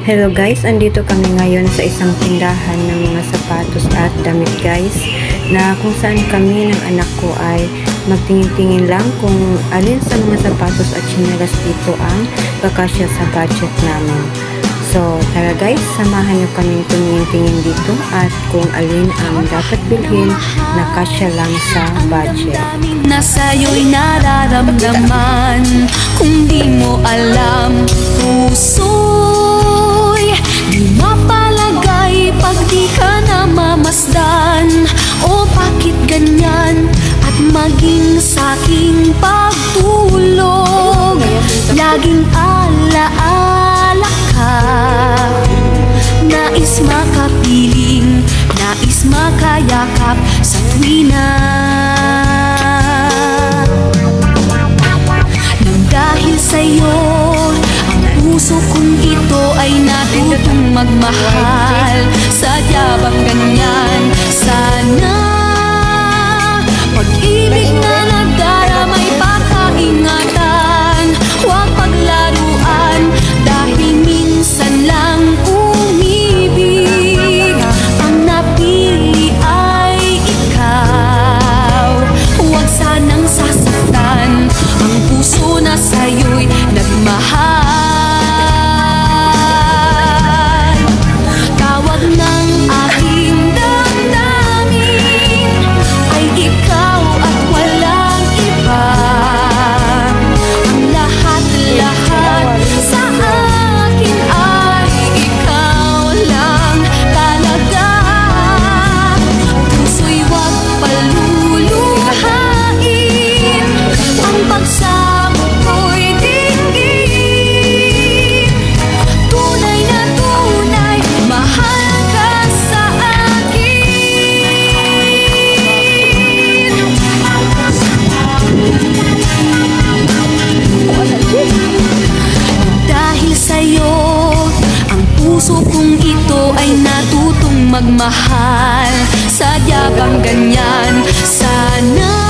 Hello guys, andito kami ngayon sa isang tindahan ng mga sapatos at damit guys, na kung saan kami ng anak ko ay magtingin-tingin lang kung alin sa mga sapatos at tsinelas dito ang kakasya sa budget namin. So tara guys, samahan nyo kaming tumingin-tingin dito at kung alin ang dapat bilhin na kasya lang sa budget. Na sa'yo'y nararamdaman, kung di mo alam, puso'y di mapalagay pag di ka namamasdan. O bakit ganyan? At maging sa'king pagtulog, laging alaala ka. Nais makapiling, nais makayakap sa tuwina. Nang dahil sa'yo, ang puso kong ito ay natutong magmahal. Sadya bang ganyan? Sana pag-ibig na nagdaramay pakaingatan, huwag paglaruan, dahil minsan lang umibig. Ang napili ay ikaw, huwag sanang sasaktan ang puso na sa'yo'y nagmahal. Tawag ng aking damdamin ay ikaw at walang iba. Ang lahat-lahat sa akin ay ikaw lang talaga. Puso'y huwag paluluhain, ang pagsamo ko'y dinggin. Tunay na tunay, mahal ka sa akin. Dahil sa'yo, ang puso kong ito ay natutong magmahal. Sadya bang ganyan? Sana